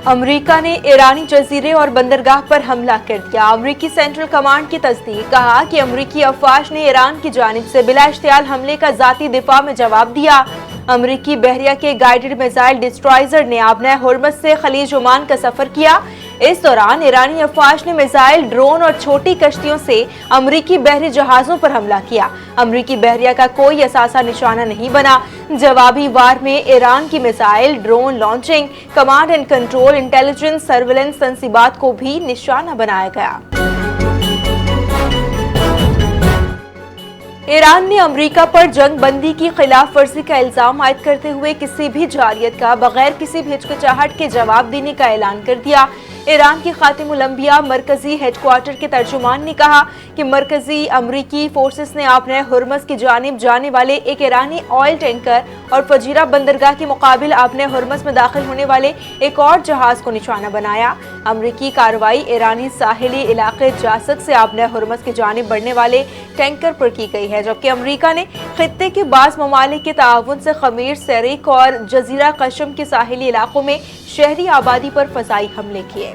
امریکہ نے ایرانی جزیرے اور بندرگاہ پر حملہ کر دیا۔ امریکی سینٹرل کمانڈ کی تصدیق، کہا کہ امریکی افواج نے ایران کی جانب سے بلا اشتعال حملے کا ذاتی دفاع میں جواب دیا۔ امریکی بحریہ کے گائیڈڈ میزائل ڈسٹرائزر نے آبنۂ ہرمز سے خلیج عمان کا سفر کیا۔ اس دوران ایرانی افواج نے میزائل، ڈرون اور چھوٹی کشتیوں سے امریکی بحری جہازوں پر حملہ کیا۔ امریکی بحریہ کا کوئی اثاثہ نشانہ نہیں بنا۔ جوابی وار میں ایران کی missile, drone launching, command and control, intelligence, surveillance تنصیبات کو بھی نشانہ بنایا گیا۔ ایران نے امریکہ پر جنگ بندی کی خلاف ورزی کا الزام عائد کرتے ہوئے کسی بھی جارحیت کا بغیر کسی بھی ہچکچاہٹ کے جواب دینے کا اعلان کر دیا۔ ایران کی خاتم الانبیاء مرکزی ہیڈ کوارٹر کے ترجمان نے کہا کہ مرکزی امریکی فورسز نے آبنۂ ہرمز کی جانب جانے والے ایک ایرانی آئل ٹینکر اور فجیرہ بندرگاہ کے مقابل آبنۂ ہرمز میں داخل ہونے والے ایک اور جہاز کو نشانہ بنایا۔ امریکی کارروائی ایرانی ساحلی علاقے جاسک سے آبنۂ ہرمز کی جانب بڑھنے والے ٹینکر پر کی گئی ہے، جبکہ امریکہ نے خطے کے بعض ممالک کے تعاون سے خمیر، سیریک اور جزیرہ قشم کے ساحلی علاقوں میں شہری آبادی پر فضائی حملے کیے۔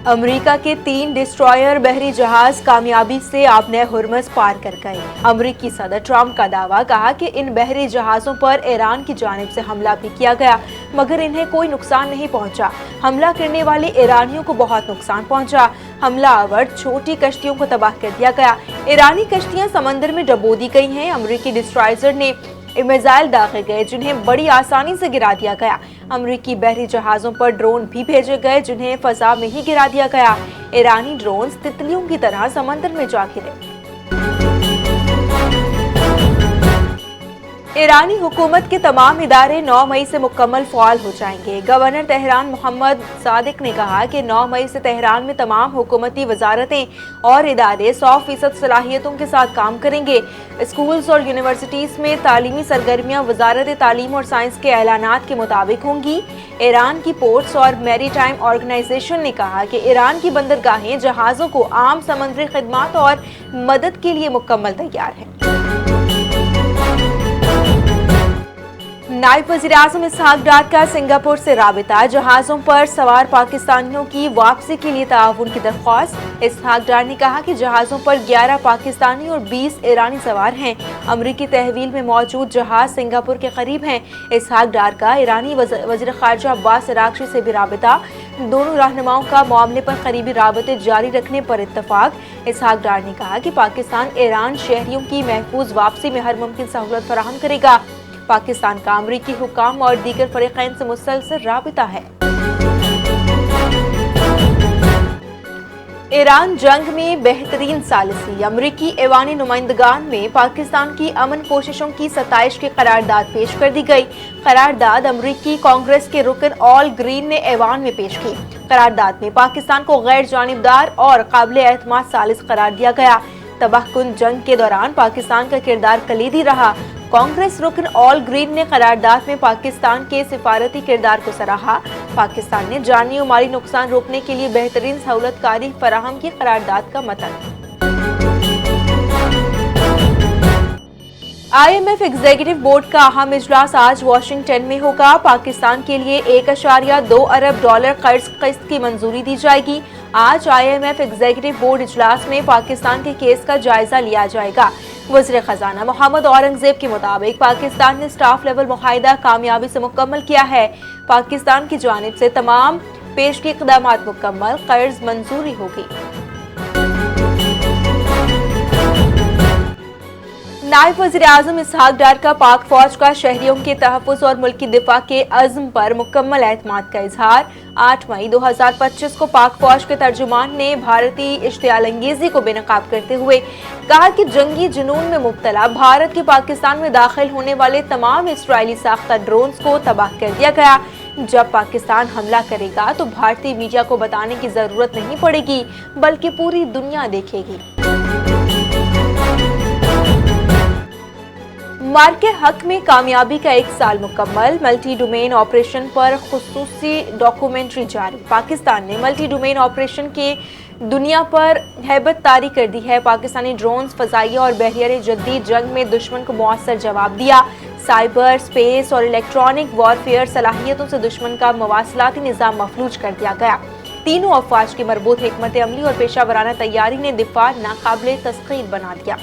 امریکہ کے 3 ڈسٹرائر بحری جہاز کامیابی سے آبنۂ ہرمز پار کر گئے۔ امریکی صدر ٹرمپ کا دعویٰ، کہا کہ ان بحری جہازوں پر ایران کی جانب سے حملہ بھی کیا گیا مگر انہیں کوئی نقصان نہیں پہنچا۔ حملہ کرنے والے ایرانیوں کو بہت نقصان پہنچا۔ حملہ آور چھوٹی کشتیوں کو تباہ کر دیا گیا۔ ایرانی کشتیاں سمندر میں ڈبو دی گئی ہیں۔ امریکی ڈسٹرائزر نے میزائل داغے گئے جنہیں بڑی آسانی سے گرا دیا گیا۔ امریکی بحری جہازوں پر ڈرون بھی بھیجے گئے جنہیں فضا میں ہی گرا دیا گیا۔ ایرانی ڈرونز تتلیوں کی طرح سمندر میں جا گرے۔ ایرانی حکومت کے تمام ادارے 9 مئی سے مکمل فعال ہو جائیں گے۔ گورنر تہران محمد صادق نے کہا کہ 9 مئی سے تہران میں تمام حکومتی وزارتیں اور ادارے 100% صلاحیتوں کے ساتھ کام کریں گے۔ اسکولز اور یونیورسٹیز میں تعلیمی سرگرمیاں وزارت تعلیم اور سائنس کے اعلانات کے مطابق ہوں گی۔ ایران کی پورٹس اور میری ٹائم آرگنائزیشن نے کہا کہ ایران کی بندرگاہیں جہازوں کو عام سمندری خدمات اور مدد کے لیے مکمل تیار ہیں۔ نائب وزیر اعظم اسحاق ڈار کا سنگاپور سے رابطہ، جہازوں پر سوار پاکستانیوں کی واپسی کے لیے تعاون کی درخواست۔ اسحاق ڈار نے کہا کہ جہازوں پر 11 پاکستانی اور 20 ایرانی سوار ہیں۔ امریکی تحویل میں موجود جہاز سنگاپور کے قریب ہیں۔ اسحاق ڈار کا ایرانی وزیر خارجہ عباس عراقچی سے بھی رابطہ، دونوں رہنماؤں کا معاملے پر قریبی رابطے جاری رکھنے پر اتفاق۔ اسحاق ڈار نے کہا کہ پاکستان ایران شہریوں کی محفوظ واپسی میں ہر ممکن سہولت فراہم کرے گا۔ پاکستان کا امریکی حکام اور دیگر فریقین سے مسلسل رابطہ ہے۔ ایران جنگ میں بہترین ثالثی، امریکی ایوانی نمائندگان میں پاکستان کی امن کوششوں کی ستائش کی قرارداد پیش کر دی گئی۔ قرارداد امریکی کانگریس کے رکن آل گرین نے ایوان میں پیش کی۔ قرارداد میں پاکستان کو غیر جانبدار اور قابل اعتماد ثالث قرار دیا گیا۔ تباہ کن جنگ کے دوران پاکستان کا کردار کلیدی رہا۔ کانگریس رکن آل گرین نے قرارداد میں پاکستان کے سفارتی کردار کو سراہا۔ پاکستان نے جانی و مالی نقصان روکنے کے لیے بہترین سہولت کاری فراہم کی۔ قرارداد کا متن IMF ایگزیکٹو بورڈ کا اہم اجلاس آج واشنگٹن میں ہوگا۔ پاکستان کے لیے $1.2 ارب قرض قسط کی منظوری دی جائے گی۔ آج IMF ایگزیکٹو بورڈ اجلاس میں پاکستان کے کیس کا جائزہ لیا جائے گا۔ وزیر خزانہ محمد اورنگزیب کے مطابق پاکستان نے سٹاف لیول معاہدہ کامیابی سے مکمل کیا ہے۔ پاکستان کی جانب سے تمام پیشگی اقدامات مکمل، قرض منظوری ہوگی۔ نائب وزیر اعظم اسحاق ڈار کا پاک فوج کا شہریوں کے تحفظ اور ملکی دفاع کے عزم پر مکمل اعتماد کا اظہار۔ 8 مئی 2025 کو پاک فوج کے ترجمان نے بھارتی اشتعال انگیزی کو بے نقاب کرتے ہوئے کہا کہ جنگی جنون میں مبتلا بھارت کے پاکستان میں داخل ہونے والے تمام اسرائیلی ساختہ ڈرونز کو تباہ کر دیا گیا۔ جب پاکستان حملہ کرے گا تو بھارتی میڈیا کو بتانے کی ضرورت نہیں پڑے گی بلکہ پوری دنیا دیکھے گی۔ مارکے حق میں کامیابی کا 1 سال مکمل، ملٹی ڈومین آپریشن پر خصوصی ڈاکومنٹری جاری۔ پاکستان نے ملٹی ڈومین آپریشن کے دنیا پر ہیبت طاری کر دی ہے۔ پاکستانی ڈرونز، فضائیہ اور بحریہ نے جدید جنگ میں دشمن کو مؤثر جواب دیا۔ साइबर, स्पेस और इलेक्ट्रॉनिक वॉरफेयर सलाहियतों से दुश्मन का मवासलाती निज़ाम मफलूज कर दिया गया। तीनों अफवाज की मरबूत हिकमत अमली और पेशा वराना तैयारी ने दिफा नाकाबिले तस्खीर बना दिया।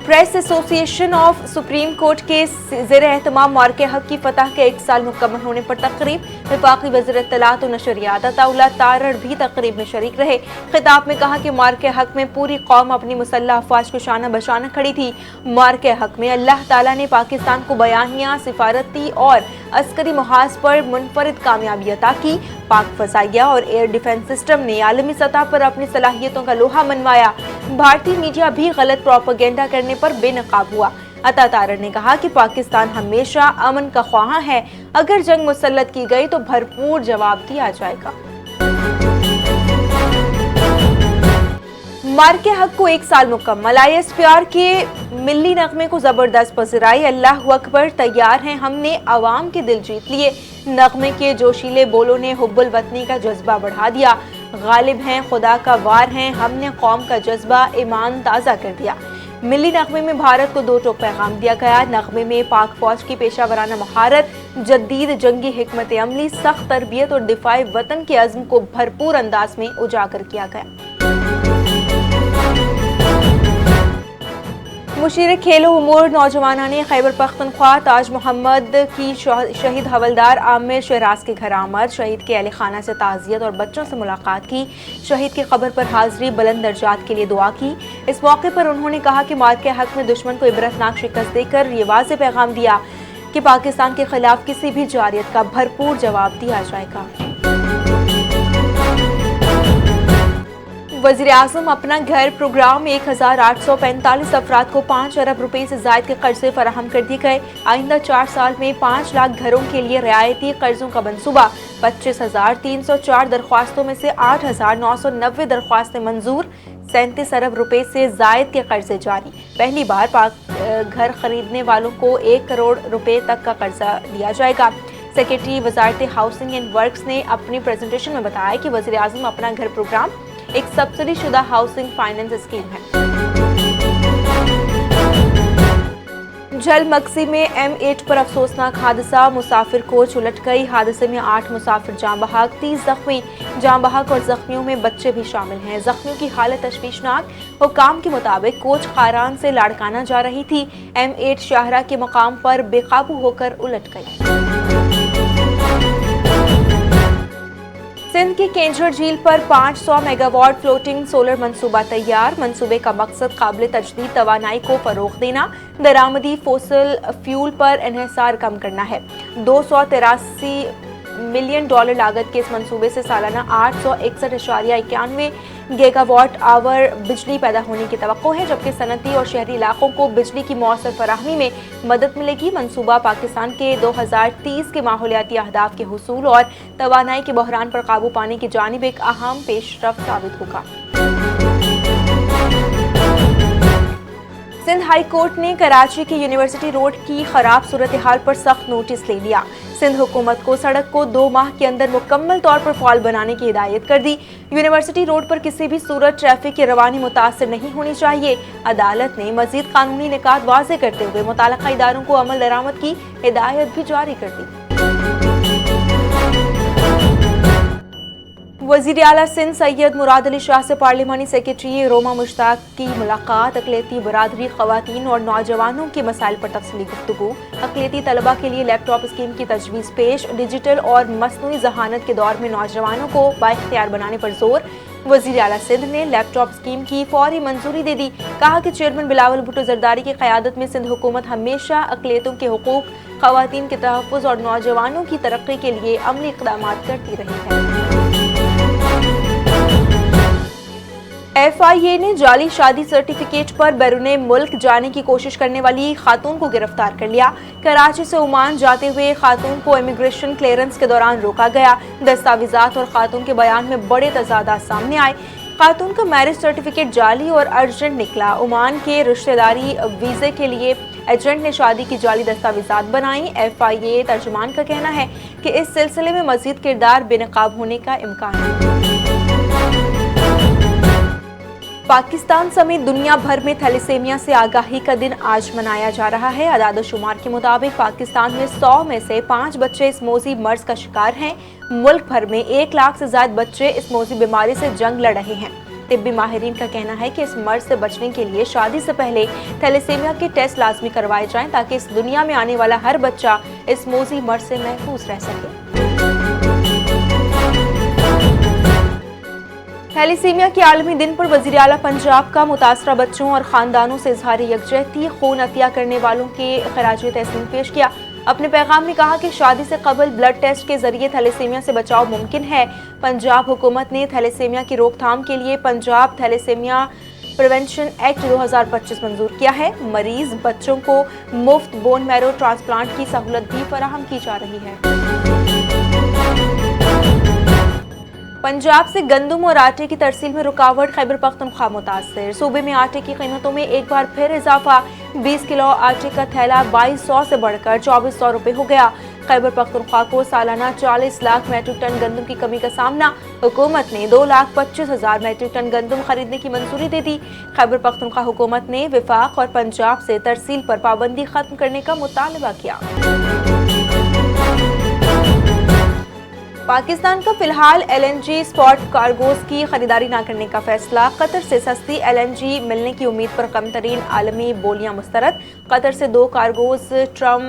Press association of supreme court के ज़ेर एहतमाम मार्के हक की फतह के 1 साल मुकम्मल होने पर तकरीब, वफाकी वज़ीर इत्तलात और नशरियात अताउल्लाह तारड़ भी तकरीब में शरीक रहे। खिताब में कहा कि मार्के हक में पूरी कौम अपनी मुसल्लह अफवाज को शाना बशाना खड़ी थी। मार्के हक में अल्लाह ताला ने पाकिस्तान को बयानिया, सिफारती और अस्करी मुहाज पर मुनफरिद कामयाबी अता की। पाक फजाइया और एयर डिफेंस सिस्टम ने आलमी सतह पर अपनी सलाहियतों का लोहा मनवाया। भारतीय मीडिया भी गलत प्रोपेगेंडा करने पर बेनकाब हुआ। अता तारड़ ने कहा कि पाकिस्तान हमेशा अमन का ख्वाह है, अगर जंग मुसल्लत की गई तो भरपूर जवाब दिया जाएगा। मार्के हक को 1 साल मुकम्मल, ISPR के मिल्ली नगमे को जबरदस्त पसराई। अल्लाह अकबर, तैयार हैं, हमने अवाम के दिल जीत लिए। नगमे के जोशीले बोलों ने हुब्बुल वतनी का जज्बा बढ़ा दिया। गालिब हैं, खुदा का वार हैं, हमने कौम का जज्बा ईमान ताज़ा कर दिया। मिली नगमे में भारत को 2 टोक पैगाम दिया गया। नगमे में पाक फौज की पेशा वराना महारत, जदीद जंगी हिकमत अमली, सख्त तरबियत और दिफाए वतन के अज़्म को भरपूर अंदाज में उजागर किया गया। मुशीर खेलो उमूर नौजवाना ने खैबर पख्तनख्वा ताज मोहम्मद की शहीद हवलदार आमिर शहराज के घर आमद, शहीद के अहले खाना से ताज़ियत और बच्चों से मुलाकात की। शहीद की खबर पर हाजिरी, बुलंद दर्जात के लिए दुआ की। इस मौके पर उन्होंने कहा कि मार्के हक में दुश्मन को इबरतनाक शिकस्त देकर ये वाज़ेह पैगाम दिया कि पाकिस्तान के खिलाफ किसी भी जारियत का भरपूर जवाब दिया जाएगा। वज़ीर आज़म अपना घर प्रोग्राम 1845 अफराद को 5 अरब रुपए से ज़ायद के कर्जे फराहम कर दिए गए। आइंदा 4 साल में 5 लाख घरों के लिए रियायती कर्जों का मंसूबा। 25,304 दरख्वास्तों में से 8,990 दरख्वास्तें मंजूर। 37 अरब रुपए से ज़ायद के कर्जे जारी। पहली बार घर खरीदने वालों को 1 करोड़ रुपए तक का कर्जा दिया जाएगा। Secretary Wazarat housing and works ने अपनी प्रेजेंटेशन में बताया कि वज़ीर आज़म अपना घर प्रोग्राम एक सब्सिडी शुदा हाउसिंग फाइनेंस स्कीम है। जलमक्सी में M8 पर अफसोसनाक हादसा, मुसाफिर कोच उलट गई। हादसे में 8 मुसाफिर जाँ बहक, 30 जख्मी। जाँ बहक और जख्मियों में बच्चे भी शामिल हैं। जख्मियों की हालत तशवीशनाक। हुकाम के मुताबिक कोच खारान से लाड़काना जा रही थी। M8 शाहरा के मकाम पर बेकाबू होकर उलट गई। सिंध की केंझर झील पर 500 मेगावाट फ्लोटिंग सोलर मंसूबा तैयार। मंसूबे का मकसद काबिल तजदीद तवानाई को फरोग देना, दरामदी फोसिल फ्यूल पर इन्हिसार कम करना है। $283 मिलियन लागत के इस मंसूबे से सालाना 861.91 गीगावाट आवर बिजली पैदा होने की तवक्को है, जबकि सनती और शहरी इलाकों को बिजली की मौसर फराहमी में मदद मिलेगी। मंसूबा पाकिस्तान के 2030 के माहौलियाती अहदाफ के हुसूल और तवानाई के बहरान पर काबू पाने की जानिब एक अहम पेशरफ्त साबित होगा। सिंध हाई कोर्ट ने कराची के यूनिवर्सिटी रोड की खराब सूरत हाल पर सख्त नोटिस ले लिया। सिंध हुकूमत को सड़क को 2 माह के अंदर मुकम्मल तौर पर फॉल बनाने की हिदायत कर दी। यूनिवर्सिटी रोड पर किसी भी सूरत ट्रैफिक की रवानी मुतासर नहीं होनी चाहिए। अदालत ने मजीद कानूनी निकात वाज़ेह करते हुए मुताल्लिका इदारों को अमल दरामद की हिदायत भी जारी कर दी। वज़ीर आला सिंध सैयद मुराद अली शाह से पार्लिमानी सेक्रेटरी रोमा मुश्ताक की मुलाकात। अक़लियती बरादरी, ख़वातीन और नौजवानों के मसाइल पर तफसीली गुफ्तगू। अक़लियती तलबा के लिए लैपटॉप स्कीम की तजवीज़ पेश। डिजिटल और मसनूई ज़हानत के दौर में नौजवानों को बाइख्तियार बनाने पर जोर। वज़ीर आला सिंध ने लैपटॉप स्कीम की फौरी मंजूरी दे दी। कहा कि चेयरमैन बिलावल भुट्टो जरदारी की क़यादत में सिंध हुकूमत हमेशा अक़लियतों के हुकूक, ख़वातीन के तहफ़्फ़ुज़ और नौजवानों की तरक्की के लिए अमली इक़दामात करती रही है। FIA ने जाली शादी सर्टिफिकेट पर बैरूने मुल्क जाने की कोशिश करने वाली खातून को गिरफ्तार कर लिया। कराची से ओमान जाते हुए खातून को इमिग्रेशन क्लियरेंस के दौरान रोका गया। दस्तावेजात और खातून के बयान में बड़े तजादात सामने आए। खातून का मैरिज सर्टिफिकेट जाली और अर्जेंट निकला। ओमान के रिश्तेदारी वीज़े के लिए एजेंट ने शादी की जाली दस्तावेजात बनाई। FIA तर्जुमान का कहना है कि इस सिलसिले में मज़ीद किरदार बेनकाब होने का इम्कान है। पाकिस्तान समेत दुनिया भर में थैलेसीमिया से आगाही का दिन आज मनाया जा रहा है। आदाद-ओ-शुमार के मुताबिक पाकिस्तान में 100 में से 5 बच्चे इस मौजी मर्ज का शिकार हैं। मुल्क भर में 1 लाख से ज्यादा बच्चे इस मौजी बीमारी से जंग लड़ रहे हैं। तिब्बी माहिरीन का कहना है कि इस मर्ज से बचने के लिए शादी से पहले थैलेसीमिया के टेस्ट लाजमी करवाए जाएं ताकि इस दुनिया में आने वाला हर बच्चा इस मौजी मर्ज से महफूज रह सके। थैलेसीमिया के आलमी दिन पर वज़ीर आला पंजाब का मुतासरा बच्चों और ख़ानदानों से इज़हार यकजहती खून अतिया करने वालों के खराज तहसीन पेश किया। अपने पैगाम में कहा कि शादी से कबल ब्लड टेस्ट के जरिए थैलेसीमिया से बचाव मुमकिन है। पंजाब हुकूमत ने थैलेसीमिया की रोकथाम के लिए पंजाब थैलेसीमिया प्रिवेंशन एक्ट 2025 मंजूर किया है। मरीज बच्चों को मुफ्त बोन मैरो ट्रांसप्लांट की सहूलत भी फराहम की जा रही है। पंजाब से गंदम और आटे की तरसील में रुकावट, खैबर पख्तूनख्वा मुतासर। सूबे में आटे की कीमतों में एक बार फिर इजाफा। 20 किलो आटे का थैला 2200 से बढ़कर 2400 रुपए हो गया। खैबर पख्तूनख्वा को सालाना 40 लाख मैट्रिक टन गंदम की कमी का सामना। हुकूमत ने 2,25,000 मैट्रिक टन गंदम खरीदने की मंजूरी दे दी। खैबर पख्तूनख्वा हुकूमत ने विफाक और पंजाब से तरसील पर पाबंदी खत्म करने का मुतालबा किया। पाकिस्तान का फिलहाल LNG स्पॉट कार्गोज की खरीदारी न करने का फैसला। कतर से सस्ती LNG मिलने की उम्मीद पर कम तरीन आलमी बोलियां मुस्तरद। कतर से 2 कार्गोज ट्रम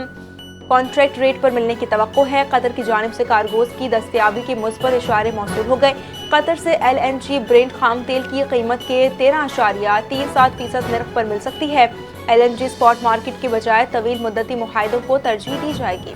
कॉन्ट्रैक्ट रेट पर मिलने की तवक्को है। कतर की जानिब से कार्गोज की दस्तयाबी के मुस्बत इशारे मौसूल हो गए। कतर से LNG ब्रेंट खाम तेल की कीमत के 13.37% नर्ख पर मिल सकती है। LNG स्पॉट मार्केट के बजाय तवील मुद्दती मुआहदों को तरजीह दी जाएगी।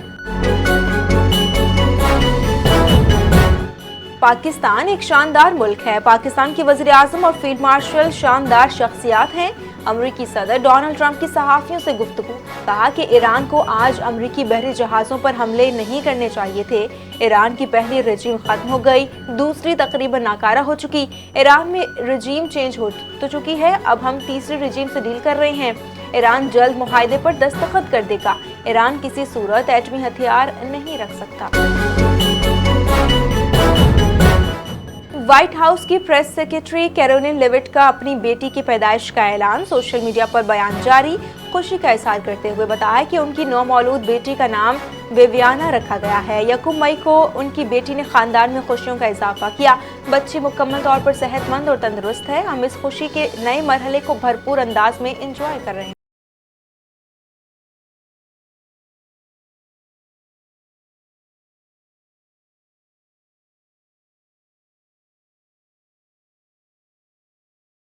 पाकिस्तान एक शानदार मुल्क है। पाकिस्तान के वज़ीर आज़म और फील्ड मार्शल शानदार शख्सियात हैं। अमरीकी सदर डोनाल्ड ट्रंप की सहाफ़ियों से गुफ्तगू। कहा कि ईरान को आज अमरीकी बहरी जहाज़ों पर हमले नहीं करने चाहिए थे। ईरान की पहली रजीम ख़त्म हो गई, दूसरी तकरीबन नाकारा हो चुकी। ईरान में रजीम चेंज हो तो चुकी है, अब हम तीसरी रजीम से डील कर रहे हैं। ईरान जल्द मुआहदे पर दस्तखत कर देगा। ईरान किसी सूरत एटमी हथियार नहीं रख सकता। व्हाइट हाउस की प्रेस सेक्रेटरी कैरोलिन लेविट का अपनी बेटी की पैदाइश का ऐलान। सोशल मीडिया पर बयान जारी। खुशी का इजहार करते हुए बताया कि उनकी नौमौलूद बेटी का नाम विवियाना रखा गया है। 1 मई को उनकी बेटी ने खानदान में खुशियों का इजाफा किया। बच्ची मुकम्मल तौर पर सेहतमंद और तंदुरुस्त है। हम इस खुशी के नए मरहले को भरपूर अंदाज में एंजॉय कर रहे हैं।